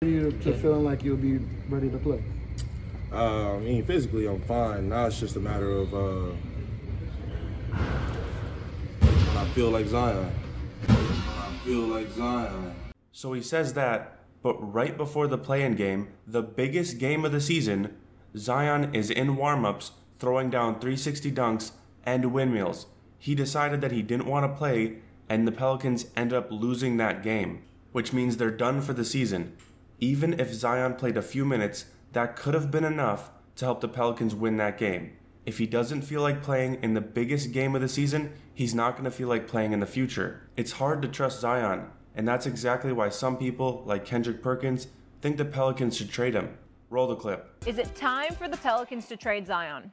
You to feeling like you'll be ready to play? I mean, physically I'm fine. Now it's just a matter of when I feel like Zion. So he says that, but right before the play-in game, the biggest game of the season, Zion is in warm-ups, throwing down 360 dunks and windmills. He decided that he didn't want to play, and the Pelicans end up losing that game, which means they're done for the season. Even if Zion played a few minutes, that could have been enough to help the Pelicans win that game. If he doesn't feel like playing in the biggest game of the season, he's not going to feel like playing in the future. It's hard to trust Zion, and that's exactly why some people, like Kendrick Perkins, think the Pelicans should trade him. Roll the clip. Is it time for the Pelicans to trade Zion?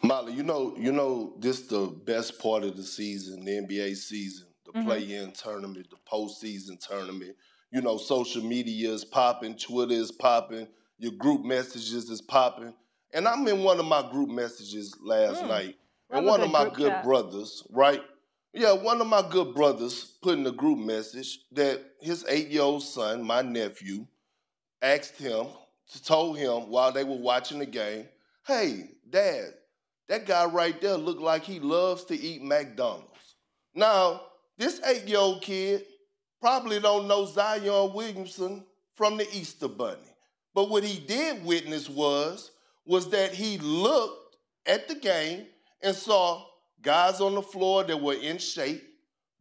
Molly, you know, this the best part of the season, the NBA season, the play-in tournament, the postseason tournament. You know, social media is popping, Twitter is popping, your group messages is popping. And I'm in one of my group messages last night, and one of my good brothers, right? Yeah, one of my good brothers put in a group message that his 8-year-old son, my nephew, told him while they were watching the game, hey, Dad, that guy right there looked like he loves to eat McDonald's. Now, this 8-year-old kid probably don't know Zion Williamson from the Easter Bunny. But what he did witness was that he looked at the game and saw guys on the floor that were in shape,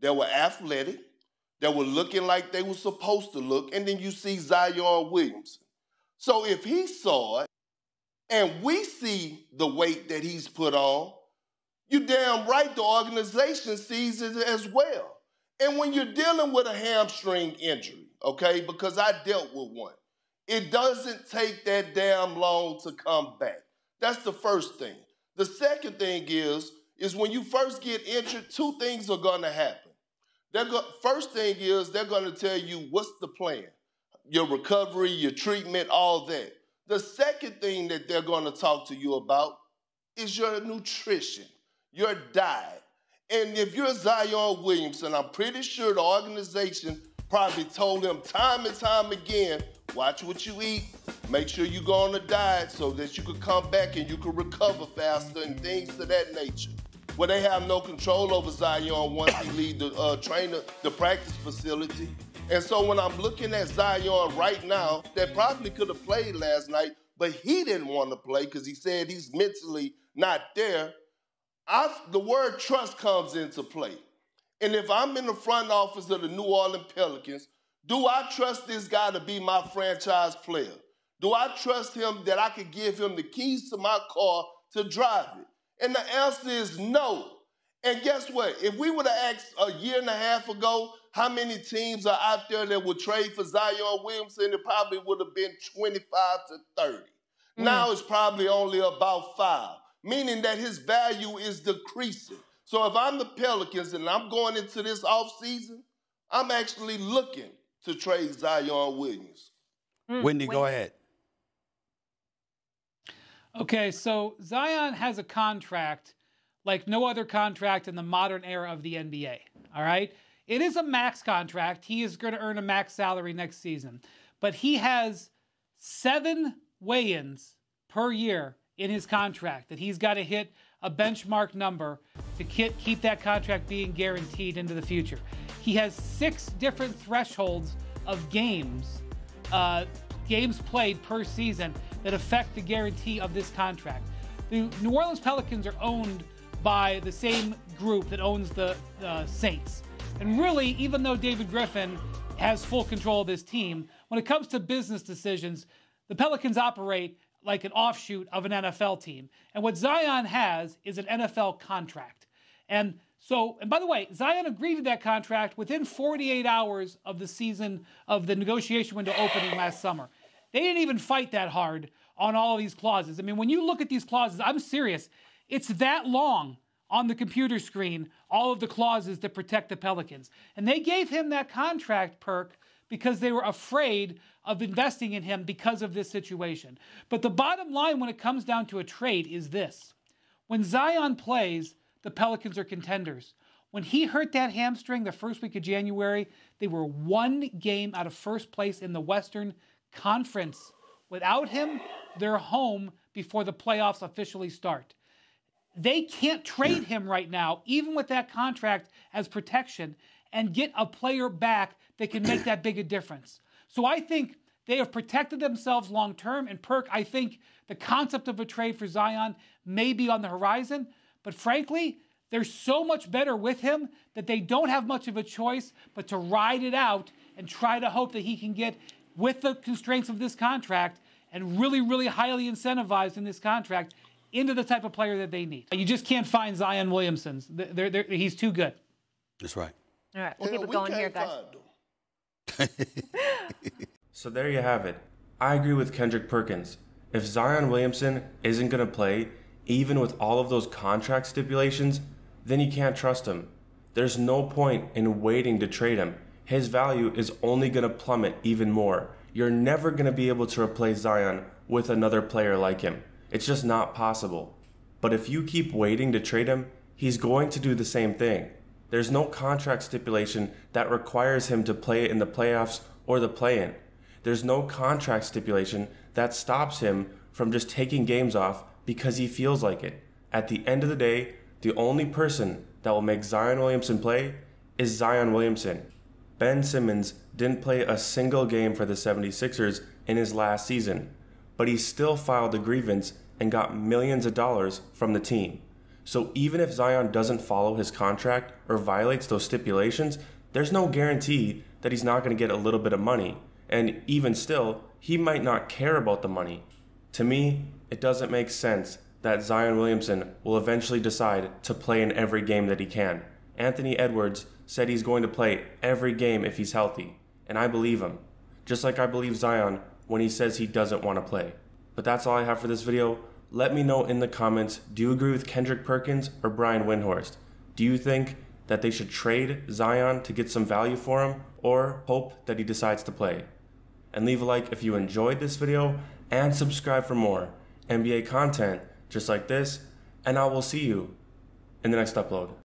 that were athletic, that were looking like they were supposed to look, and then you see Zion Williamson. So if he saw it, and we see the weight that he's put on, you damn right the organization sees it as well. And when you're dealing with a hamstring injury, okay, because I dealt with one, it doesn't take that damn long to come back. That's the first thing. The second thing is when you first get injured, two things are going to happen. First thing is they're going to tell you what's the plan, your recovery, your treatment, all that. The second thing that they're going to talk to you about is your nutrition, your diet. And if you're Zion Williamson, I'm pretty sure the organization probably told him time and time again, watch what you eat, make sure you go on a diet so that you can come back and you can recover faster and things of that nature. Well, they have no control over Zion once he leaves the practice facility. And so when I'm looking at Zion right now, that probably could have played last night, but he didn't want to play because he said he's mentally not there. The word trust comes into play. And if I'm in the front office of the New Orleans Pelicans, do I trust this guy to be my franchise player? Do I trust him that I could give him the keys to my car to drive it? And the answer is no. And guess what? If we would have asked a year and a half ago how many teams are out there that would trade for Zion Williamson, it probably would have been 25 to 30. Now it's probably only about 5, meaning that his value is decreasing. So if I'm the Pelicans and I'm going into this offseason, I'm actually looking to trade Zion Williams. Wendy, go ahead. Okay, so Zion has a contract like no other contract in the modern era of the NBA, all right? It is a max contract. He is going to earn a max salary next season. But he has 7 weigh-ins per year in his contract that he's got to hit a benchmark number to keep that contract being guaranteed into the future. He has 6 different thresholds of games played per season that affect the guarantee of this contract. The New Orleans Pelicans are owned by the same group that owns the Saints. And really, even though David Griffin has full control of this team, when it comes to business decisions, the Pelicans operate like an offshoot of an NFL team. And what Zion has is an NFL contract. And by the way, Zion agreed to that contract within 48 hours of the season of the negotiation window opening last summer. They didn't even fight that hard on all of these clauses. I mean, when you look at these clauses, I'm serious. It's that long on the computer screen, all of the clauses that protect the Pelicans. And they gave him that contract, Perk, because they were afraid of investing in him because of this situation. But the bottom line when it comes down to a trade is this. When Zion plays, the Pelicans are contenders. When he hurt that hamstring the first week of January, they were 1 game out of first place in the Western Conference. Without him, they're home before the playoffs officially start. They can't trade him right now, even with that contract as protection, and get a player back that can make that big a difference. So I think they have protected themselves long term. And Perk, I think the concept of a trade for Zion may be on the horizon. But frankly, they're so much better with him that they don't have much of a choice but to ride it out and try to hope that he can get, with the constraints of this contract, and really, really highly incentivized in this contract, into the type of player that they need. You just can't find Zion Williamson. He's too good. That's right. All right, we'll keep it going here, guys. So there you have it. I agree with Kendrick Perkins. If Zion Williamson isn't going to play, even with all of those contract stipulations, then you can't trust him. There's no point in waiting to trade him. His value is only going to plummet even more. You're never going to be able to replace Zion with another player like him. It's just not possible. But if you keep waiting to trade him, he's going to do the same thing. There's no contract stipulation that requires him to play in the playoffs or the play-in. There's no contract stipulation that stops him from just taking games off because he feels like it. At the end of the day, the only person that will make Zion Williamson play is Zion Williamson. Ben Simmons didn't play a single game for the 76ers in his last season, but he still filed a grievance and got millions of dollars from the team. So even if Zion doesn't follow his contract or violates those stipulations, there's no guarantee that he's not going to get a little bit of money. And even still, he might not care about the money. To me, it doesn't make sense that Zion Williamson will eventually decide to play in every game that he can. Anthony Edwards said he's going to play every game if he's healthy, and I believe him. Just like I believe Zion when he says he doesn't want to play. But that's all I have for this video. Let me know in the comments, do you agree with Kendrick Perkins or Brian Windhorst? Do you think that they should trade Zion to get some value for him, or hope that he decides to play? And leave a like if you enjoyed this video, and subscribe for more NBA content just like this, and I will see you in the next upload.